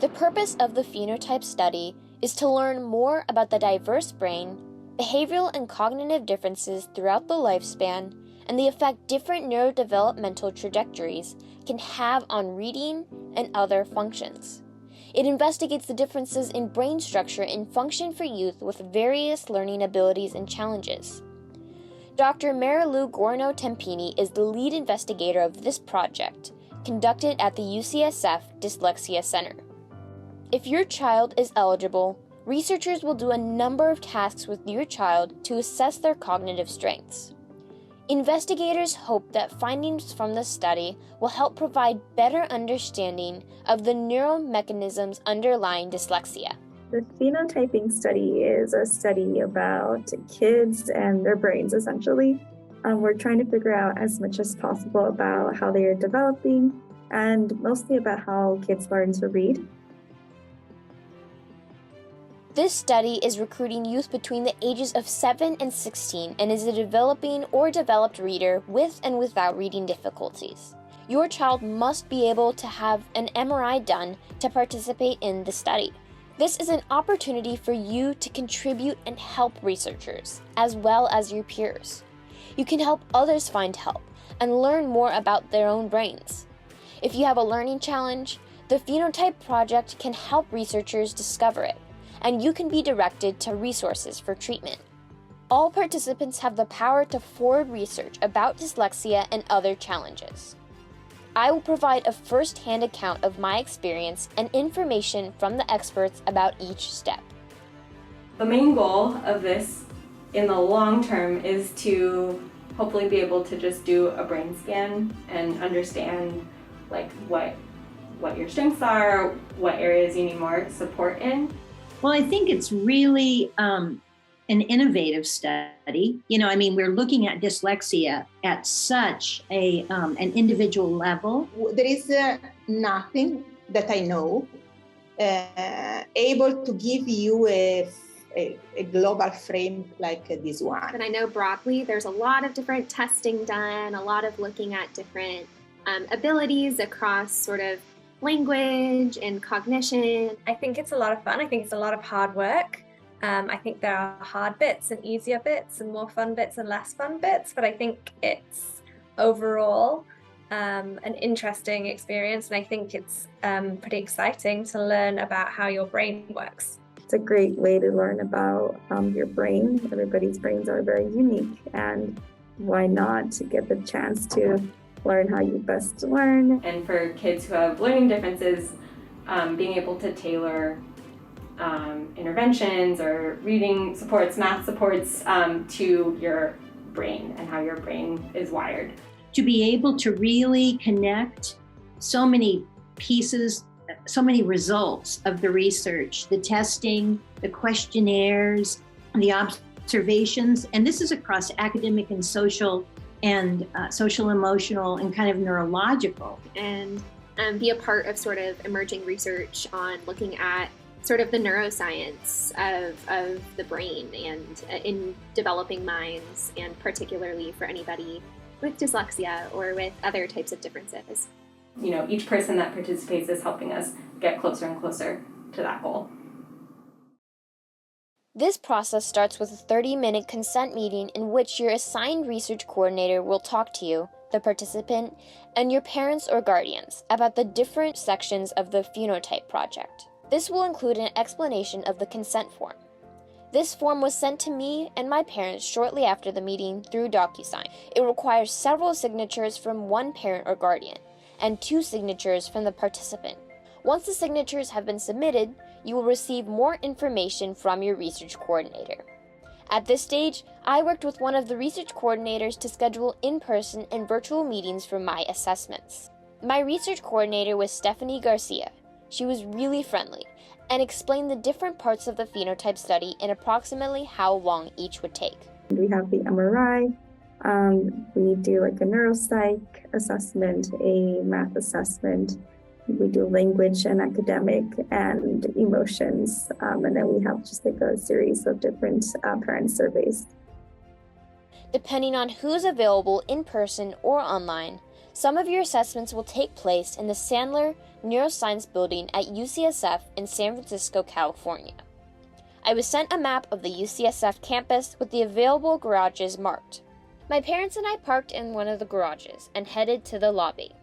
The purpose of the phenotype study is to learn more about the diverse brain, behavioral and cognitive differences throughout the lifespan, and the effect different neurodevelopmental trajectories can have on reading and other functions. It investigates the differences in brain structure and function for youth with various learning abilities and challenges. Dr. Marilu Gorno-Tempini is the lead investigator of this project, conducted at the UCSF Dyslexia Center. If your child is eligible, researchers will do a number of tasks with your child to assess their cognitive strengths. Investigators hope that findings from the study will help provide better understanding of the neuromechanisms underlying dyslexia. The phenotyping study is a study about kids and their brains, essentially. We're trying to figure out as much as possible about how they are developing and mostly about how kids learn to read. This study is recruiting youth between the ages of 7 and 16 and is a developing or developed reader with and without reading difficulties. Your child must be able to have an MRI done to participate in the study. This is an opportunity for you to contribute and help researchers, as well as your peers. You can help others find help and learn more about their own brains. If you have a learning challenge, the Phenotype Project can help researchers discover it, and you can be directed to resources for treatment. All participants have the power to forward research about dyslexia and other challenges. I will provide a first-hand account of my experience and information from the experts about each step. The main goal of this in the long term is to hopefully be able to just do a brain scan and understand what your strengths are, what areas you need more support in. Well, I think it's really an innovative study. We're looking at dyslexia at such an individual level. There is nothing that I know able to give you a global frame like this one. And I know broadly there's a lot of different testing done, a lot of looking at different abilities across sort of language and cognition. I think it's a lot of fun. I think it's a lot of hard work. I think there are hard bits and easier bits and more fun bits and less fun bits, but I think it's overall an interesting experience, and I think it's pretty exciting to learn about how your brain works. It's a great way to learn about your brain. Everybody's brains are very unique, and why not get the chance to learn how you best learn. And for kids who have learning differences, being able to tailor interventions or reading supports, math supports to your brain and how your brain is wired. To be able to really connect so many pieces, so many results of the research, the testing, the questionnaires, the observations, and this is across academic and social emotional and kind of neurological. And be a part of sort of emerging research on looking at sort of the neuroscience of the brain and in developing minds, and particularly for anybody with dyslexia or with other types of differences. Each person that participates is helping us get closer and closer to that goal. This process starts with a 30-minute consent meeting in which your assigned research coordinator will talk to you, the participant, and your parents or guardians about the different sections of the Phenotype Project. This will include an explanation of the consent form. This form was sent to me and my parents shortly after the meeting through DocuSign. It requires several signatures from one parent or guardian, and 2 signatures from the participant. Once the signatures have been submitted, you will receive more information from your research coordinator. At this stage, I worked with one of the research coordinators to schedule in-person and virtual meetings for my assessments. My research coordinator was Stephanie Garcia. She was really friendly and explained the different parts of the phenotype study and approximately how long each would take. We have the MRI. We do like a neuropsych assessment, a math assessment. We do language and academic and emotions. And then we have just like a series of different parent surveys. Depending on who's available in person or online, Some of your assessments will take place in the Sandler Neuroscience Building at UCSF in San Francisco, California. I was sent a map of the UCSF campus with the available garages marked. My parents and I parked in one of the garages and headed to the lobby.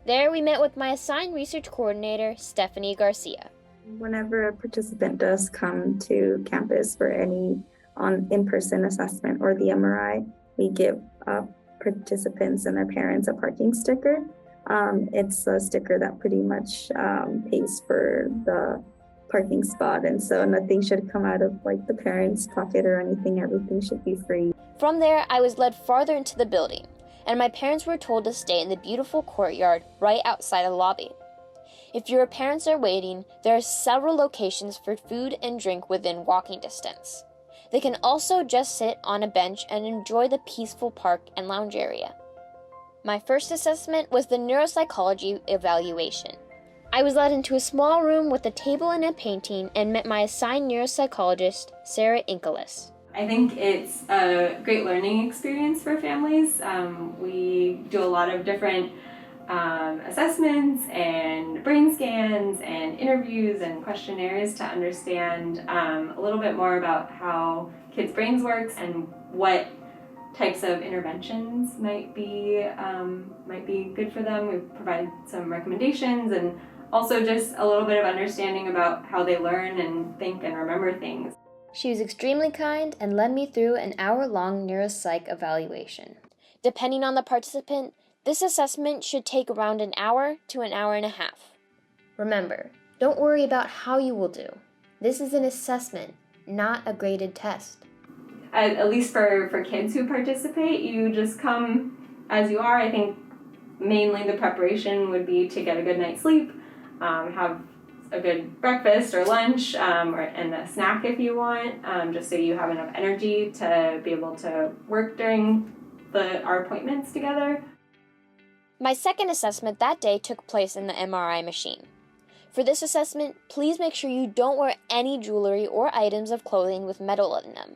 There we met with my assigned research coordinator, Stephanie Garcia. Whenever a participant does come to campus for any in-person assessment or the MRI, we give participants and their parents a parking sticker. It's a sticker that pretty much pays for the parking spot, and so nothing should come out of like the parents' pocket or anything. Everything should be free. From there, I was led farther into the building, and my parents were told to stay in the beautiful courtyard right outside of the lobby. If your parents are waiting, there are several locations for food and drink within walking distance. They can also just sit on a bench and enjoy the peaceful park and lounge area. My first assessment was the neuropsychology evaluation. I was led into a small room with a table and a painting and met my assigned neuropsychologist, Sarah Inkelis. I think it's a great learning experience for families. We do a lot of different assessments and brain scans and interviews and questionnaires to understand a little bit more about how kids' brains works and what types of interventions might be good for them. We provide some recommendations and also just a little bit of understanding about how they learn and think and remember things. She was extremely kind and led me through an hour-long neuropsych evaluation. Depending on the participant, this assessment should take around an hour to an hour and a half. Remember, don't worry about how you will do. This is an assessment, not a graded test. At least for kids who participate, you just come as you are. I think mainly the preparation would be to get a good night's sleep, have a good breakfast or lunch, and a snack if you want, just so you have enough energy to be able to work during our appointments together. My second assessment that day took place in the MRI machine. For this assessment, please make sure you don't wear any jewelry or items of clothing with metal in them.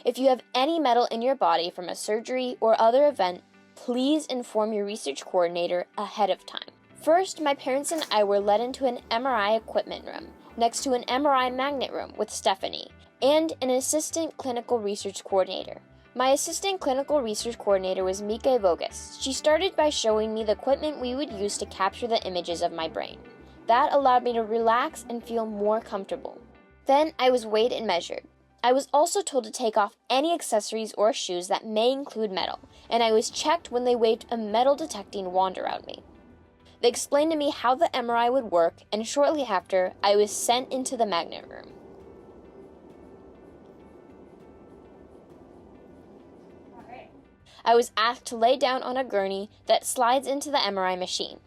If you have any metal in your body from a surgery or other event, please inform your research coordinator ahead of time. First, my parents and I were led into an MRI equipment room next to an MRI magnet room with Stephanie and an assistant clinical research coordinator. My assistant clinical research coordinator was Mika Vogus. She started by showing me the equipment we would use to capture the images of my brain. That allowed me to relax and feel more comfortable. Then I was weighed and measured. I was also told to take off any accessories or shoes that may include metal, and I was checked when they waved a metal detecting wand around me. They explained to me how the MRI would work, and shortly after, I was sent into the magnet room. I was asked to lay down on a gurney that slides into the MRI machine.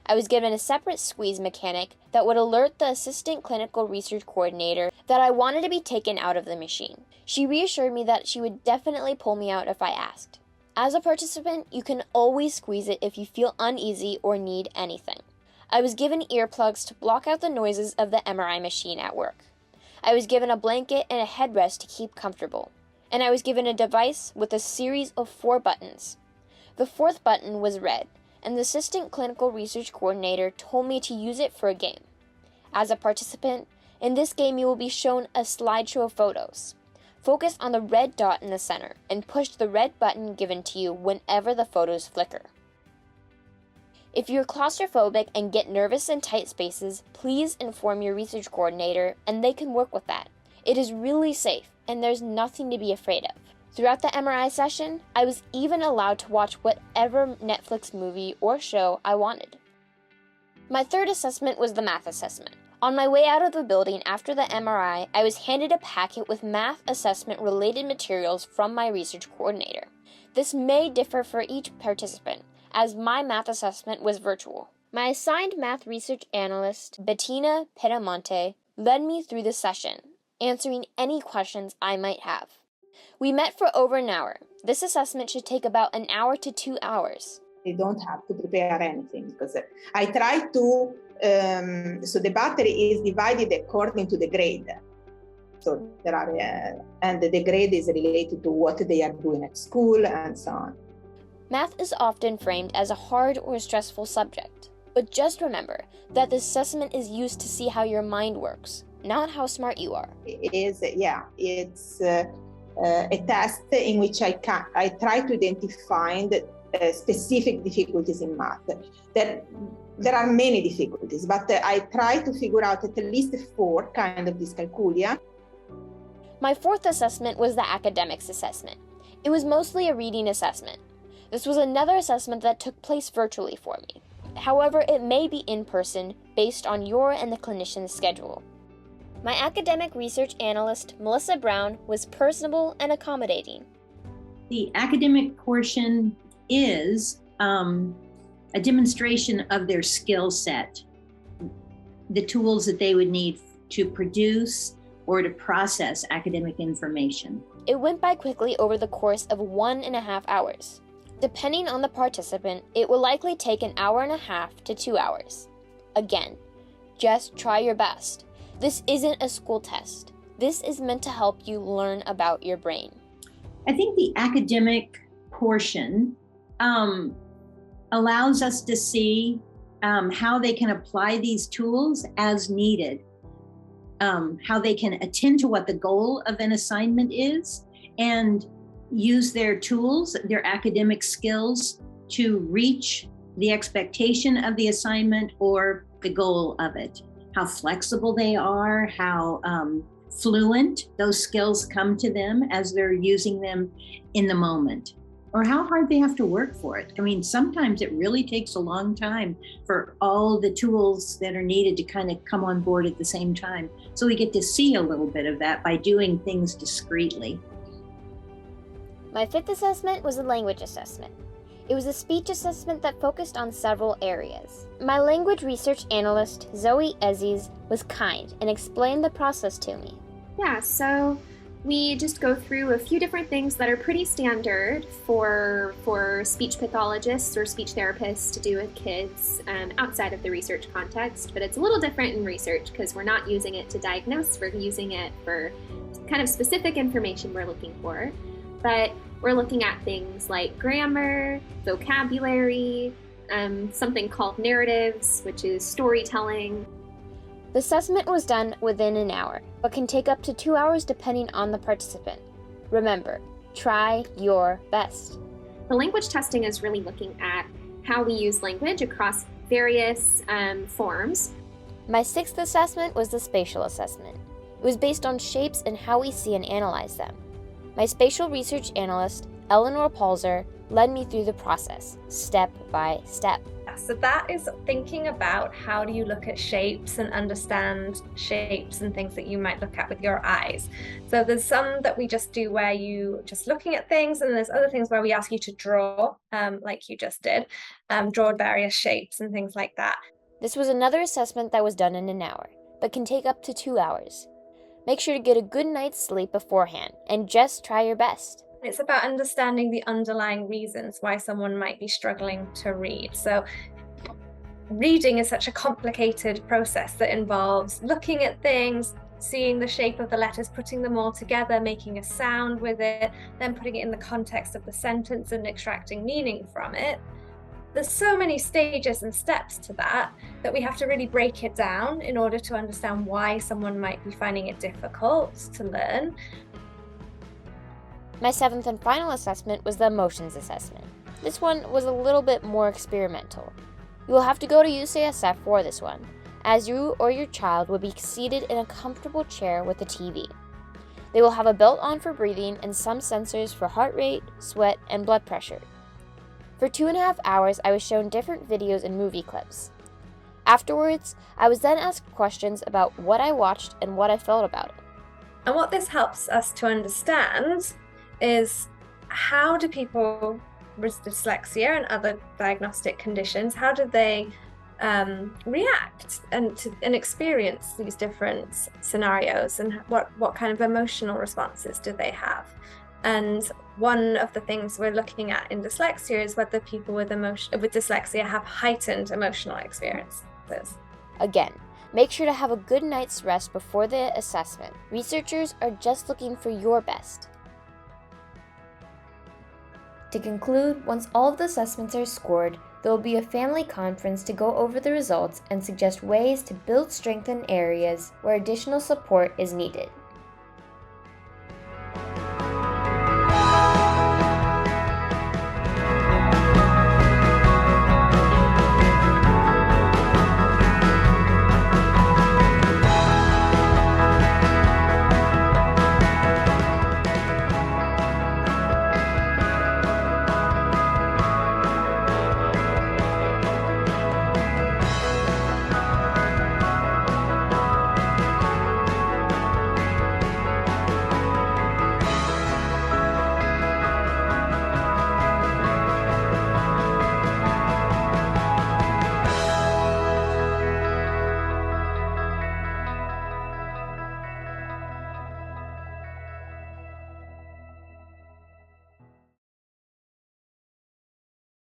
I was given a separate squeeze mechanic that would alert the assistant clinical research coordinator that I wanted to be taken out of the machine. She reassured me that she would definitely pull me out if I asked. As a participant, you can always squeeze it if you feel uneasy or need anything. I was given earplugs to block out the noises of the MRI machine at work. I was given a blanket and a headrest to keep comfortable. And I was given a device with a series of 4 buttons. The 4th button was red, and the assistant clinical research coordinator told me to use it for a game. As a participant, in this game you will be shown a slideshow of photos. Focus on the red dot in the center and push the red button given to you whenever the photos flicker. If you're claustrophobic and get nervous in tight spaces, please inform your research coordinator and they can work with that. It is really safe, and there's nothing to be afraid of. Throughout the MRI session, I was even allowed to watch whatever Netflix movie or show I wanted. My third assessment was the math assessment. On my way out of the building after the MRI, I was handed a packet with math assessment-related materials from my research coordinator. This may differ for each participant, as my math assessment was virtual. My assigned math research analyst, Bettina Pedamonte, led me through the session, answering any questions I might have. We met for over an hour. This assessment should take about an hour to 2 hours. They don't have to prepare anything because I try to, so the battery is divided according to the grade. So there are, and the grade is related to what they are doing at school and so on. Math is often framed as a hard or stressful subject, but just remember that this assessment is used to see how your mind works, not how smart you are. It's a test in which I try to identify the specific difficulties in math. There are many difficulties, but I try to figure out at least 4 kind of dyscalculia. My fourth assessment was the academics assessment. It was mostly a reading assessment. This was another assessment that took place virtually for me. However, it may be in person based on your and the clinician's schedule. My academic research analyst, Melissa Brown, was personable and accommodating. The academic portion is a demonstration of their skill set, the tools that they would need to produce or to process academic information. It went by quickly over the course of 1.5 hours. Depending on the participant, it will likely take 1.5 hours to 2 hours. Again, just try your best. This isn't a school test. This is meant to help you learn about your brain. I think the academic portion allows us to see how they can apply these tools as needed, how they can attend to what the goal of an assignment is, and use their tools, their academic skills to reach the expectation of the assignment or the goal of it. How flexible they are, how fluent those skills come to them as they're using them in the moment, or how hard they have to work for it. I mean, sometimes it really takes a long time for all the tools that are needed to kind of come on board at the same time. So we get to see a little bit of that by doing things discreetly. My fifth assessment was a language assessment. It was a speech assessment that focused on several areas. My language research analyst, Zoe Eziz, was kind and explained the process to me. Yeah, so we just go through a few different things that are pretty standard for speech pathologists or speech therapists to do with kids outside of the research context, but it's a little different in research because we're not using it to diagnose, we're using it for kind of specific information we're looking for. But we're looking at things like grammar, vocabulary, something called narratives, which is storytelling. The assessment was done within 1 hour, but can take up to 2 hours depending on the participant. Remember, try your best. The language testing is really looking at how we use language across various forms. My sixth assessment was the spatial assessment. It was based on shapes and how we see and analyze them. My spatial research analyst, Eleanor Palzer, led me through the process, step by step. So that is thinking about how do you look at shapes and understand shapes and things that you might look at with your eyes. So there's some that we just do where you just looking at things, and there's other things where we ask you to draw, like you just did, draw various shapes and things like that. This was another assessment that was done in 1 hour, but can take up to 2 hours. Make sure to get a good night's sleep beforehand, and just try your best. It's about understanding the underlying reasons why someone might be struggling to read. So reading is such a complicated process that involves looking at things, seeing the shape of the letters, putting them all together, making a sound with it, then putting it in the context of the sentence and extracting meaning from it. There's so many stages and steps to that we have to really break it down in order to understand why someone might be finding it difficult to learn. My seventh and final assessment was the emotions assessment. This one was a little bit more experimental. You will have to go to UCSF for this one, as you or your child will be seated in a comfortable chair with a TV. They will have a belt on for breathing and some sensors for heart rate, sweat, and blood pressure. For 2.5 hours, I was shown different videos and movie clips. Afterwards, I was then asked questions about what I watched and what I felt about it. And what this helps us to understand is how do people with dyslexia and other diagnostic conditions, how do they react and experience these different scenarios, and what kind of emotional responses do they have? And one of the things we're looking at in dyslexia is whether people with dyslexia have heightened emotional experiences. Again, make sure to have a good night's rest before the assessment. Researchers are just looking for your best. To conclude, once all of the assessments are scored, there will be a family conference to go over the results and suggest ways to build strength in areas where additional support is needed.